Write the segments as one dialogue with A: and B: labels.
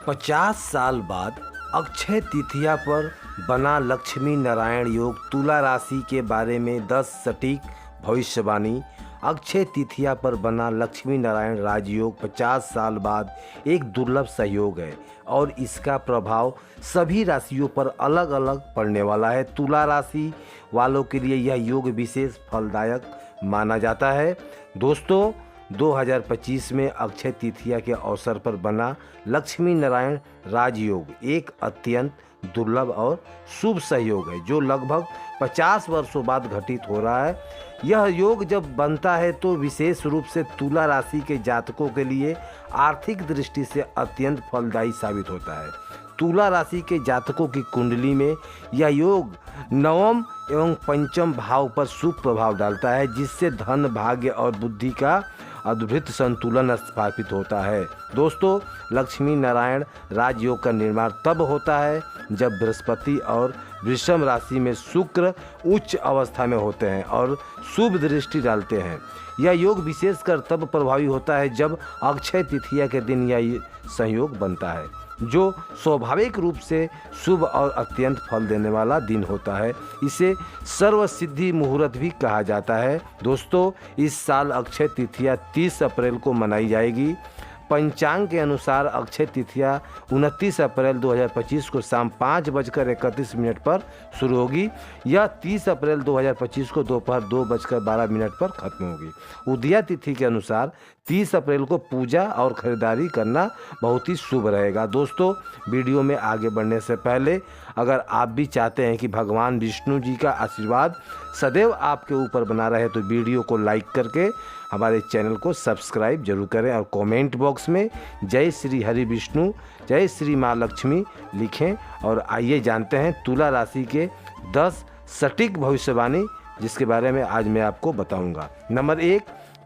A: 50 साल बाद अक्षय तृतीया पर बना लक्ष्मी नारायण योग। तुला राशि के बारे में 10 सटीक भविष्यवाणी। अक्षय तृतीया पर बना लक्ष्मी नारायण राजयोग 50 साल बाद एक दुर्लभ सहयोग है और इसका प्रभाव सभी राशियों पर अलग अलग पड़ने वाला है। तुला राशि वालों के लिए यह योग विशेष फलदायक माना जाता है। दोस्तों, 2025 में अक्षय तृतीया के अवसर पर बना लक्ष्मी नारायण राजयोग एक अत्यंत दुर्लभ और शुभ सहयोग है जो लगभग 50 वर्षों बाद घटित हो रहा है। यह योग जब बनता है तो विशेष रूप से तुला राशि के जातकों के लिए आर्थिक दृष्टि से अत्यंत फलदायी साबित होता है। तुला राशि के जातकों की कुंडली में यह योग नवम एवं पंचम भाव पर शुभ प्रभाव डालता है, जिससे धन, भाग्य और बुद्धि का अद्भुत संतुलन स्थापित होता है। दोस्तों, लक्ष्मी नारायण राजयोग का निर्माण तब होता है जब बृहस्पति और वृषभ राशि में शुक्र उच्च अवस्था में होते हैं और शुभ दृष्टि डालते हैं। यह योग विशेषकर तब प्रभावी होता है जब अक्षय तृतीया के दिन यह संयोग बनता है, जो स्वाभाविक रूप से शुभ और अत्यंत फल देने वाला दिन होता है। इसे सर्वसिद्धि मुहूर्त भी कहा जाता है। दोस्तों, इस साल अक्षय तृतीया 30 अप्रैल को मनाई जाएगी। पंचांग के अनुसार अक्षय तृतीया 29 अप्रैल 2025 को शाम 5:31 पर शुरू होगी। यह 30 अप्रैल 2025 को दोपहर 2:12 पर खत्म होगी। उदया तिथि के अनुसार 30 अप्रैल को पूजा और खरीदारी करना बहुत ही शुभ रहेगा। दोस्तों, वीडियो में आगे बढ़ने से पहले अगर आप भी चाहते हैं कि भगवान विष्णु जी का आशीर्वाद सदैव आपके ऊपर बना रहे तो वीडियो को लाइक करके हमारे चैनल को सब्सक्राइब जरूर करें और कमेंट बॉक्स में जय श्री हरि विष्णु, जय श्री माँ लक्ष्मी लिखें। और आइए जानते हैं तुला राशि के 10 सटीक भविष्यवाणी, जिसके बारे में आज मैं आपको बताऊंगा। नंबर 1,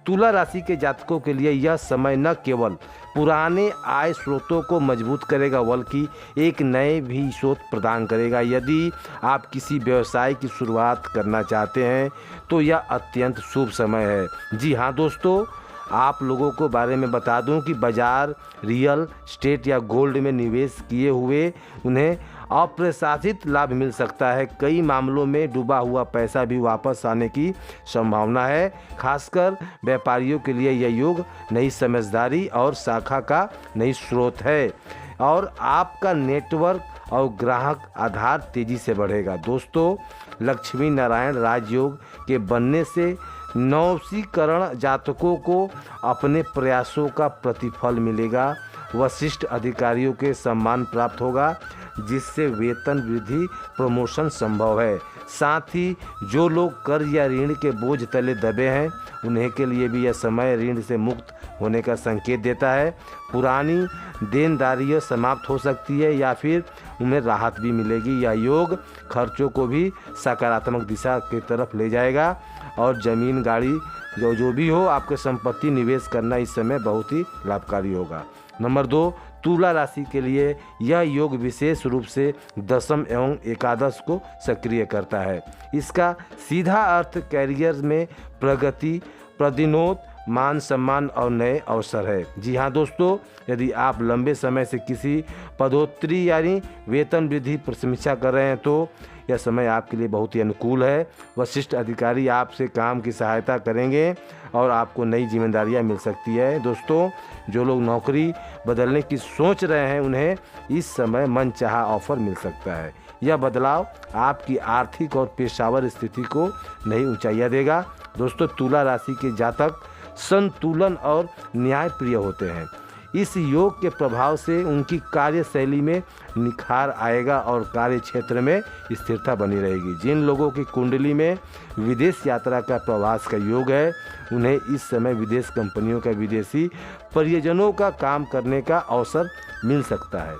A: तुला राशि के जातकों के लिए यह समय न केवल पुराने आय स्रोतों को मजबूत करेगा बल्कि एक नए भी स्रोत प्रदान करेगा। यदि आप किसी व्यवसाय की शुरुआत करना चाहते हैं तो यह अत्यंत शुभ समय है। जी हाँ दोस्तों, आप लोगों को बारे में बता दूं कि बाजार, रियल एस्टेट या गोल्ड में निवेश किए हुए उन्हें अप्रत्याशित लाभ मिल सकता है। कई मामलों में डूबा हुआ पैसा भी वापस आने की संभावना है। खासकर व्यापारियों के लिए यह योग नई समझदारी और शाखा का नई स्रोत है और आपका नेटवर्क और ग्राहक आधार तेजी से बढ़ेगा। दोस्तों, लक्ष्मी नारायण राजयोग के बनने से नवसीकरण जातकों को अपने प्रयासों का प्रतिफल मिलेगा। वरिष्ठ अधिकारियों के सम्मान प्राप्त होगा, जिससे वेतन वृद्धि, प्रमोशन संभव है। साथ ही जो लोग कर या ऋण के बोझ तले दबे हैं उन्हें के लिए भी यह समय ऋण से मुक्त होने का संकेत देता है। पुरानी देनदारियां समाप्त हो सकती है या फिर उन्हें राहत भी मिलेगी। यह योग खर्चों को भी सकारात्मक दिशा की तरफ ले जाएगा और जमीन, गाड़ी जो भी हो, आपके संपत्ति निवेश करना इस समय बहुत ही लाभकारी होगा। नंबर 2, तुला राशि के लिए यह योग विशेष रूप से दशम एवं एकादश को सक्रिय करता है। इसका सीधा अर्थ कैरियर में प्रगति, पदोन्नति, मान सम्मान और नए अवसर है। जी हाँ दोस्तों, यदि आप लंबे समय से किसी पदोन्नति यानी वेतन वृद्धि पर समीक्षा कर रहे हैं तो यह समय आपके लिए बहुत ही अनुकूल है। वरिष्ठ अधिकारी आपसे काम की सहायता करेंगे और आपको नई जिम्मेदारियां मिल सकती है। दोस्तों, जो लोग नौकरी बदलने की सोच रहे हैं उन्हें इस समय मनचाहा ऑफर मिल सकता है। यह बदलाव आपकी आर्थिक और पेशेवर स्थिति को नई ऊंचाइयां देगा। दोस्तों, तुला राशि के जातक संतुलन और न्याय प्रिय होते हैं। इस योग के प्रभाव से उनकी कार्यशैली में निखार आएगा और कार्य क्षेत्र में स्थिरता बनी रहेगी। जिन लोगों की कुंडली में विदेश यात्रा का प्रवास का योग है उन्हें इस समय विदेश कंपनियों का विदेशी परियोजनाओं का काम करने का अवसर मिल सकता है।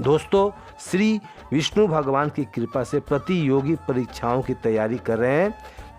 A: दोस्तों, श्री विष्णु भगवान की कृपा से प्रतियोगी परीक्षाओं की तैयारी कर रहे हैं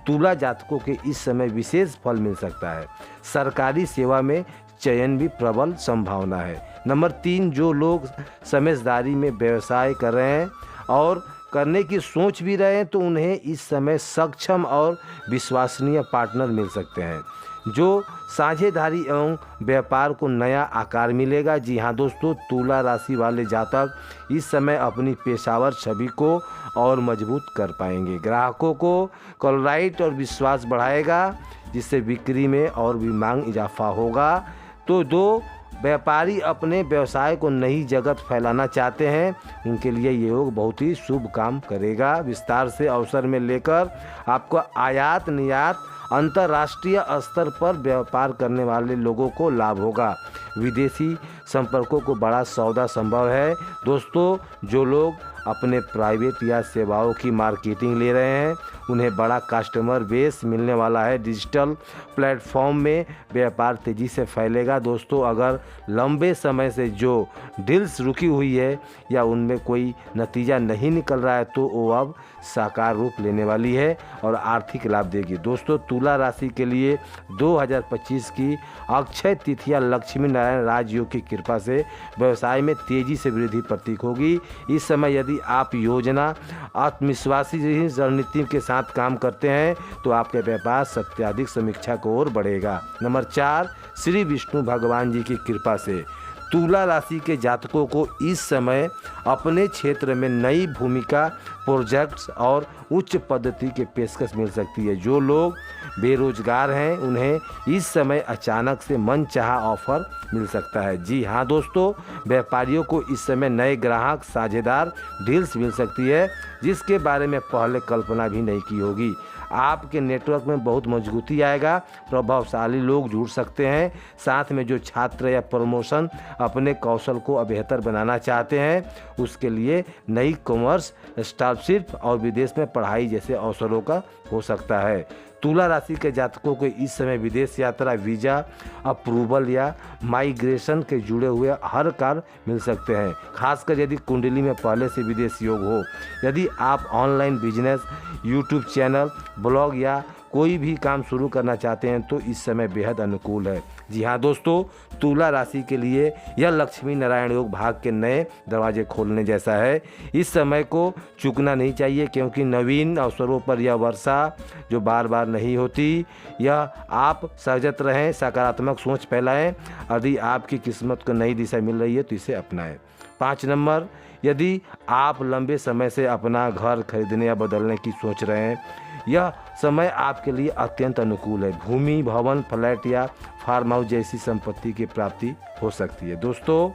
A: तुला जातकों के इस समय विशेष फल मिल सकता है। सरकारी सेवा में चयन भी प्रबल संभावना है। नंबर 3, जो लोग समझदारी में व्यवसाय कर रहे हैं और करने की सोच भी रहे हैं तो उन्हें इस समय सक्षम और विश्वसनीय पार्टनर मिल सकते हैं। जो साझेदारी एवं व्यापार को नया आकार मिलेगा। जी हाँ दोस्तों, तुला राशि वाले जातक इस समय अपनी पेशावर छवि को और मजबूत कर पाएंगे। ग्राहकों को कॉलराइट और विश्वास बढ़ाएगा, जिससे बिक्री में और भी मांग इजाफा होगा। तो दो व्यापारी अपने व्यवसाय को नई जगत फैलाना चाहते हैं, उनके लिए ये योग बहुत ही शुभ काम करेगा। विस्तार से अवसर में लेकर आपको आयात निर्यात अंतर्राष्ट्रीय स्तर पर व्यापार करने वाले लोगों को लाभ होगा। विदेशी संपर्कों को बड़ा सौदा संभव है। दोस्तों, जो लोग अपने प्राइवेट या सेवाओं की मार्केटिंग ले रहे हैं, उन्हें बड़ा कस्टमर बेस मिलने वाला है। डिजिटल प्लेटफॉर्म में व्यापार तेज़ी से फैलेगा। दोस्तों, अगर लंबे समय से जो डील्स रुकी हुई है या उनमें कोई नतीजा नहीं निकल रहा है, तो वो अब साकार रूप लेने वाली है और आर्थिक लाभ देगी। दोस्तों, तुला राशि के लिए 2025 की अक्षय तिथिया लक्ष्मी नारायण राजयोग की कृपा से व्यवसाय में तेजी से वृद्धि प्रतीक होगी। इस समय यदि आप योजना आत्मविश्वासी रणनीति के साथ काम करते हैं, तो आपके व्यापार सत्याधिक समीक्षा की ओर बढ़ेगा। नंबर 4, श्री विष्णु भगवान जी की कृपा से तुला राशि के जातकों को इस समय अपने क्षेत्र में नई भूमिका, प्रोजेक्ट्स और उच्च पद्धति के पेशकश मिल सकती है। जो लोग बेरोजगार हैं, उन्हें इस समय अचानक से मनचाहा ऑफर मिल सकता है। जी हाँ दोस्तों, व्यापारियों को इस समय नए ग्राहक, साझेदार डील्स मिल सकती है, जिसके बारे में पहले कल्पना भी नहीं की होगी। आपके नेटवर्क में बहुत मजबूती आएगा, प्रभावशाली लोग जुड़ सकते हैं। साथ में जो छात्र या प्रमोशन अपने कौशल को बेहतर बनाना चाहते हैं, उसके लिए नई कॉमर्स, स्टाफशिप और विदेश में पढ़ाई जैसे अवसरों का हो सकता है। तुला राशि के जातकों को इस समय विदेश यात्रा, वीज़ा अप्रूवल या माइग्रेशन के जुड़े हुए हर कार्य मिल सकते हैं, खासकर यदि कुंडली में पहले से विदेश योग हो। यदि आप online business, YouTube channel, blog या कोई भी काम शुरू करना चाहते हैं, तो इस समय बेहद अनुकूल है। जी हाँ दोस्तों, तुला राशि के लिए यह लक्ष्मी नारायण योग भाग के नए दरवाजे खोलने जैसा है। इस समय को चूकना नहीं चाहिए, क्योंकि नवीन अवसरों पर यह वर्षा जो बार बार नहीं होती, यह आप सजग रहें, सकारात्मक सोच फैलाएं। यदि आपकी किस्मत को नई दिशा मिल रही है, तो इसे अपनाएं। 5 नंबर, यदि आप लंबे समय से अपना घर खरीदने या बदलने की सोच रहे हैं, यह समय आपके लिए अत्यंत अनुकूल है। भूमि, भवन, फ्लैट या फार्म हाउस जैसी संपत्ति की प्राप्ति हो सकती है। दोस्तों,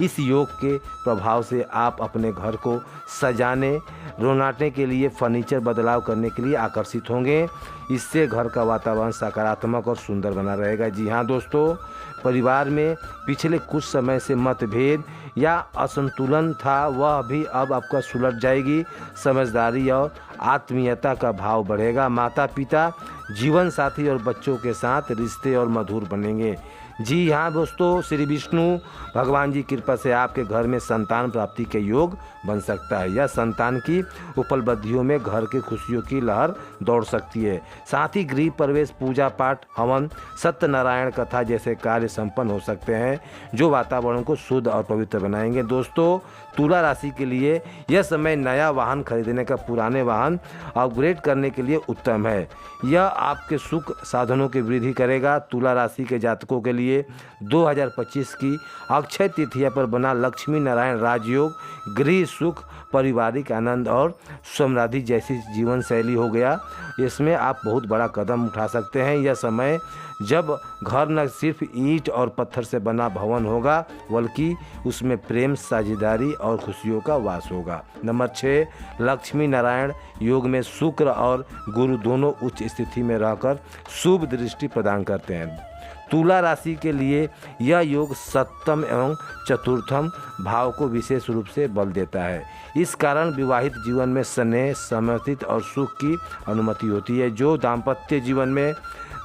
A: इस योग के प्रभाव से आप अपने घर को सजाने, रोनाटने के लिए फर्नीचर बदलाव करने के लिए आकर्षित होंगे। इससे घर का वातावरण सकारात्मक और सुंदर बना रहेगा। जी हाँ दोस्तों, परिवार में पिछले कुछ समय से मतभेद या असंतुलन था, वह भी अब आपका सुलझ जाएगी। समझदारी और आत्मीयता का भाव बढ़ेगा। माता पिता, जीवन साथी और बच्चों के साथ रिश्ते और मधुर बनेंगे। जी हाँ दोस्तों, श्री विष्णु भगवान जी की कृपा से आपके घर में संतान प्राप्ति के योग बन सकता है। यह संतान की उपलब्धियों में घर की खुशियों की लहर दौड़ सकती है। साथ ही गृह प्रवेश, पूजा पाठ, हवन, सत्यनारायण कथा जैसे कार्य संपन्न हो सकते हैं, जो वातावरण को शुद्ध और पवित्र बनाएंगे। दोस्तों, तुला राशि के लिए यह समय नया वाहन खरीदने का पुराने वाहन अपग्रेड करने के लिए उत्तम है। यह आपके सुख साधनों की वृद्धि करेगा। तुला राशि के जातकों के लिए 2025 की अक्षय तिथिया पर बना लक्ष्मी नारायण राजयोग गृह सुख, पारिवारिक आनंद और समृद्धि जैसी जीवन शैली हो गया। इसमें आप बहुत बड़ा कदम उठा सकते हैं। यह समय जब घर न सिर्फ ईंट और पत्थर से बना भवन होगा, बल्कि उसमें प्रेम, साझेदारी और खुशियों का वास होगा। नंबर 6, लक्ष्मी नारायण योग में शुक्र और गुरु दोनों उच्च स्थिति में रहकर शुभ दृष्टि प्रदान करते हैं। तुला राशि के लिए यह योग सप्तम एवं चतुर्थम भाव को विशेष रूप से बल देता है। इस कारण विवाहित जीवन में स्नेह, समर्थित और सुख की अनुमति होती है। जो दाम्पत्य जीवन में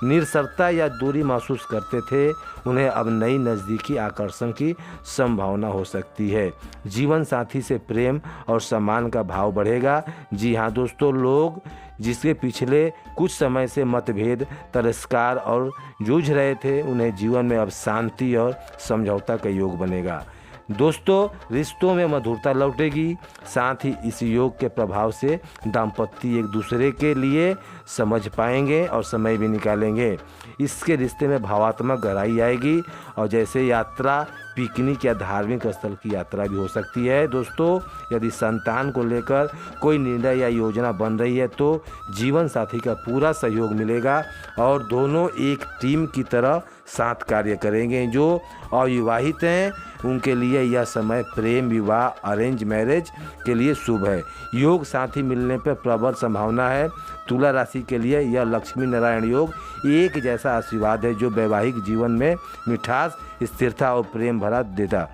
A: निरसरता या दूरी महसूस करते थे, उन्हें अब नई नज़दीकी आकर्षण की संभावना हो सकती है। जीवन साथी से प्रेम और सम्मान का भाव बढ़ेगा। जी हाँ दोस्तों, लोग जिसके पिछले कुछ समय से मतभेद, तिरस्कार और जूझ रहे थे, उन्हें जीवन में अब शांति और समझौता का योग बनेगा। दोस्तों रिश्तों में मधुरता लौटेगी। साथ ही इस योग के प्रभाव से दाम्पत्य एक दूसरे के लिए समझ पाएंगे और समय भी निकालेंगे। इसके रिश्ते में भावात्मक गहराई आएगी और जैसे यात्रा, पिकनिक या धार्मिक स्थल की यात्रा भी हो सकती है। दोस्तों यदि संतान को लेकर कोई निर्णय या योजना बन रही है तो जीवन साथी का पूरा सहयोग मिलेगा और दोनों एक टीम की तरह साथ कार्य करेंगे। जो अविवाहित हैं उनके लिए यह समय प्रेम विवाह, अरेंज मैरिज के लिए शुभ है। योग साथी मिलने पर प्रबल संभावना है। तुला राशि के लिए यह लक्ष्मी नारायण योग एक जैसा आशीर्वाद है जो वैवाहिक जीवन में मिठास, स्थिरता और प्रेम भरा देता।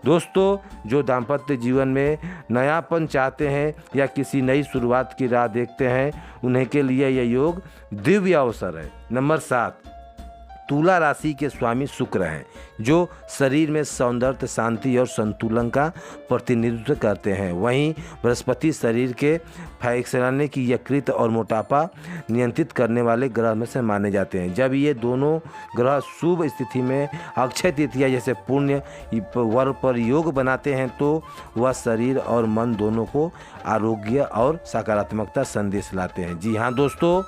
A: दोस्तों जो दाम्पत्य जीवन में नयापन चाहते हैं या किसी नई शुरुआत की राह देखते हैं उन्हें के लिए यह योग दिव्य अवसर है। नंबर 7, तुला राशि के स्वामी शुक्र हैं जो शरीर में सौंदर्य, शांति और संतुलन का प्रतिनिधित्व करते हैं। वहीं बृहस्पति शरीर के फैक्शनाने की यकृत और मोटापा नियंत्रित करने वाले ग्रह में से माने जाते हैं। जब ये दोनों ग्रह शुभ स्थिति में अक्षय तृतीया जैसे पुण्य वर्ग पर योग बनाते हैं तो वह शरीर और मन दोनों को आरोग्य और सकारात्मकता संदेश लाते हैं। जी हाँ दोस्तों,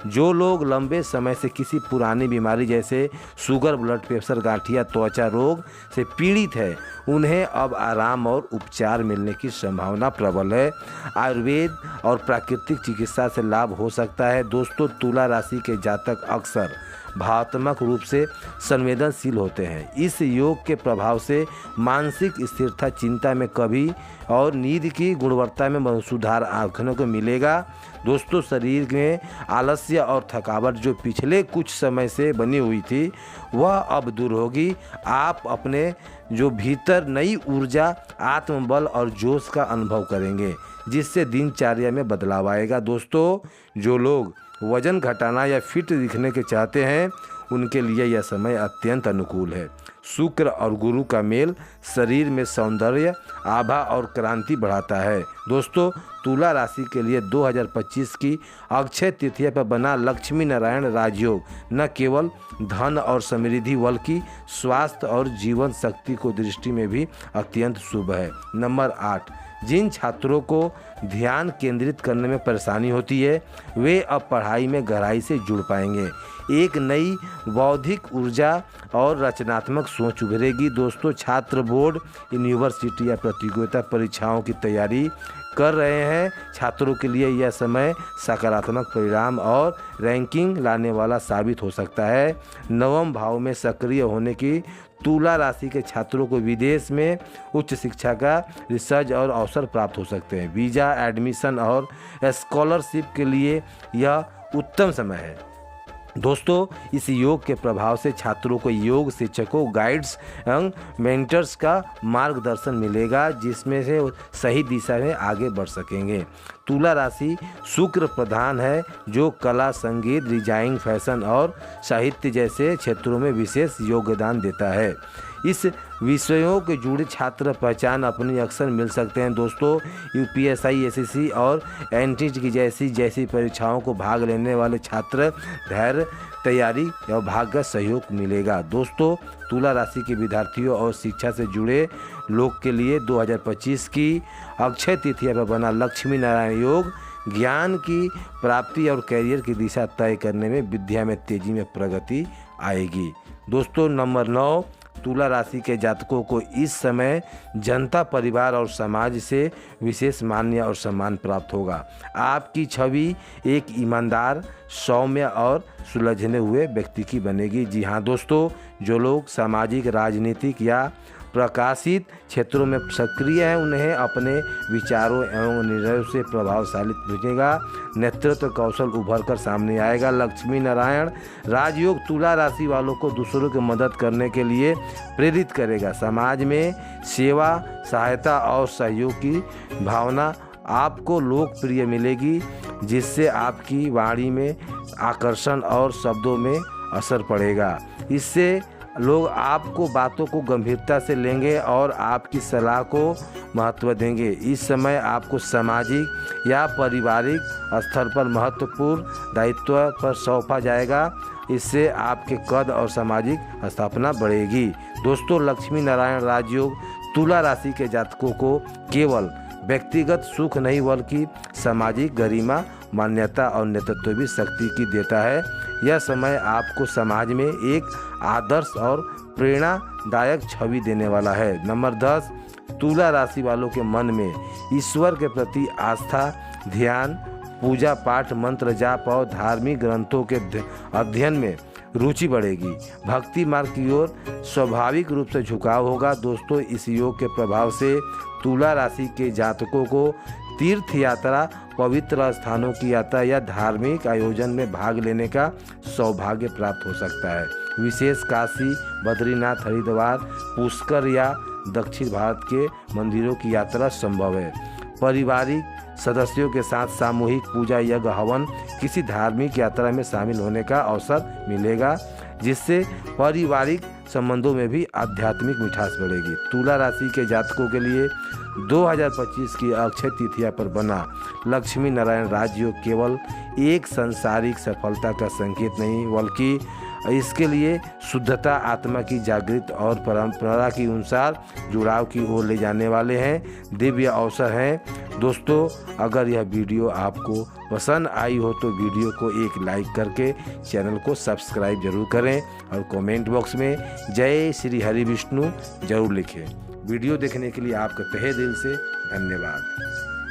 A: जो लोग लंबे समय से किसी पुरानी बीमारी जैसे शुगर, ब्लड प्रेशर, गांठिया, त्वचा रोग से पीड़ित है उन्हें अब आराम और उपचार मिलने की संभावना प्रबल है। आयुर्वेद और प्राकृतिक चिकित्सा से लाभ हो सकता है। दोस्तों तुला राशि के जातक अक्सर भावनात्मक रूप से संवेदनशील होते हैं। इस योग के प्रभाव से मानसिक स्थिरता, चिंता में कमी और नींद की गुणवत्ता में सुधार आंखने को मिलेगा। दोस्तों शरीर में आलस्य और थकावट जो पिछले कुछ समय से बनी हुई थी वह अब दूर होगी। आप अपने जो भीतर नई ऊर्जा, आत्मबल और जोश का अनुभव करेंगे जिससे दिनचर्या में बदलाव आएगा। दोस्तों जो लोग वजन घटाना या फिट दिखने के चाहते हैं उनके लिए यह समय अत्यंत अनुकूल है। शुक्र और गुरु का मेल शरीर में सौंदर्य, आभा और क्रांति बढ़ाता है। दोस्तों तुला राशि के लिए 2025 की अक्षय तृतीया पर बना लक्ष्मी नारायण राजयोग न केवल धन और समृद्धि बल्कि स्वास्थ्य और जीवन शक्ति को दृष्टि में भी अत्यंत शुभ है। नंबर 8, जिन छात्रों को ध्यान केंद्रित करने में परेशानी होती है वे अब पढ़ाई में गहराई से जुड़ पाएंगे। एक नई बौद्धिक ऊर्जा और रचनात्मक सोच उभरेगी। दोस्तों छात्र बोर्ड, यूनिवर्सिटी या प्रतियोगिता परीक्षाओं की तैयारी कर रहे हैं छात्रों के लिए यह समय सकारात्मक परिणाम और रैंकिंग लाने वाला साबित हो सकता है। नवम भाव में सक्रिय होने की तुला राशि के छात्रों को विदेश में उच्च शिक्षा का रिसर्च और अवसर प्राप्त हो सकते हैं। वीज़ा, एडमिशन और स्कॉलरशिप के लिए यह उत्तम समय है। दोस्तों इस योग के प्रभाव से छात्रों को योग शिक्षकों, गाइड्स एवं मेंटर्स का मार्गदर्शन मिलेगा जिसमें से सही दिशा में आगे बढ़ सकेंगे। तुला राशि शुक्र प्रधान है जो कला, संगीत, डिजाइन, फैशन और साहित्य जैसे क्षेत्रों में विशेष योगदान देता है। इस विषयों के जुड़े छात्र पहचान अपनी अक्सर मिल सकते हैं। दोस्तों यूपीएससी, एसएससी और एनटीटी की जैसी परीक्षाओं को भाग लेने वाले छात्र धैर्य, तैयारी और भाग्य का सहयोग मिलेगा। दोस्तों तुला राशि के विद्यार्थियों और शिक्षा से जुड़े लोग के लिए 2025 की अक्षय तृतीया पर बना लक्ष्मी नारायण योग ज्ञान की प्राप्ति और कैरियर की दिशा तय करने में, विद्या में तेजी में प्रगति आएगी। दोस्तों नंबर 9, तुला राशि के जातकों को इस समय जनता, परिवार और समाज से विशेष मान्य और सम्मान प्राप्त होगा। आपकी छवि एक ईमानदार, सौम्य और सुलझने हुए व्यक्ति की बनेगी। जी हाँ दोस्तों, जो लोग सामाजिक, राजनीतिक या प्रकाशित क्षेत्रों में सक्रिय हैं उन्हें अपने विचारों एवं निर्णयों से प्रभावशाली बनेगा। नेतृत्व कौशल उभर कर सामने आएगा। लक्ष्मी नारायण राजयोग तुला राशि वालों को दूसरों की मदद करने के लिए प्रेरित करेगा। समाज में सेवा, सहायता और सहयोग की भावना आपको लोकप्रिय मिलेगी जिससे आपकी वाणी में आकर्षण और शब्दों में असर पड़ेगा। इससे लोग आपको बातों को गंभीरता से लेंगे और आपकी सलाह को महत्व देंगे। इस समय आपको सामाजिक या पारिवारिक स्तर पर महत्वपूर्ण दायित्व पर सौंपा जाएगा। इससे आपके कद और सामाजिक स्थापना बढ़ेगी। दोस्तों लक्ष्मी नारायण राजयोग तुला राशि के जातकों को केवल व्यक्तिगत सुख नहीं बल्कि सामाजिक गरिमा, मान्यता और नेतृत्व भी शक्ति की देता है। यह समय आपको समाज में एक आदर्श और प्रेरणादायक छवि देने वाला है। नंबर 10, तुला राशि वालों के मन में ईश्वर के प्रति आस्था, ध्यान, पूजा पाठ, मंत्र जाप और धार्मिक ग्रंथों के अध्ययन में रुचि बढ़ेगी। भक्ति मार्ग की ओर स्वाभाविक रूप से झुकाव होगा। दोस्तों, इस योग के प्रभाव से तुला राशि के जातकों को तीर्थ यात्रा, पवित्र स्थानों की यात्रा या धार्मिक आयोजन में भाग लेने का सौभाग्य प्राप्त हो सकता है। विशेष काशी, बद्रीनाथ, हरिद्वार, पुष्कर या दक्षिण भारत के मंदिरों की यात्रा संभव है। पारिवारिक सदस्यों के साथ सामूहिक पूजा, यज्ञ, हवन, किसी धार्मिक यात्रा में शामिल होने का अवसर मिलेगा, जिससे पारिवारिक संबंधों में भी आध्यात्मिक मिठास बढ़ेगी। तुला राशि के जातकों के लिए 2025 की अक्षय तृतीया पर बना लक्ष्मी नारायण राजयोग केवल एक सांसारिक सफलता का संकेत नहीं बल्कि इसके लिए शुद्धता, आत्मा की जागृत और परंपरा के अनुसार जुड़ाव की ओर ले जाने वाले हैं दिव्य अवसर हैं। दोस्तों, अगर यह वीडियो आपको पसंद आई हो तो वीडियो को एक लाइक करके चैनल को सब्सक्राइब जरूर करें और कमेंट बॉक्स में जय श्री हरि विष्णु जरूर लिखें। वीडियो देखने के लिए आपका तहे दिल से धन्यवाद।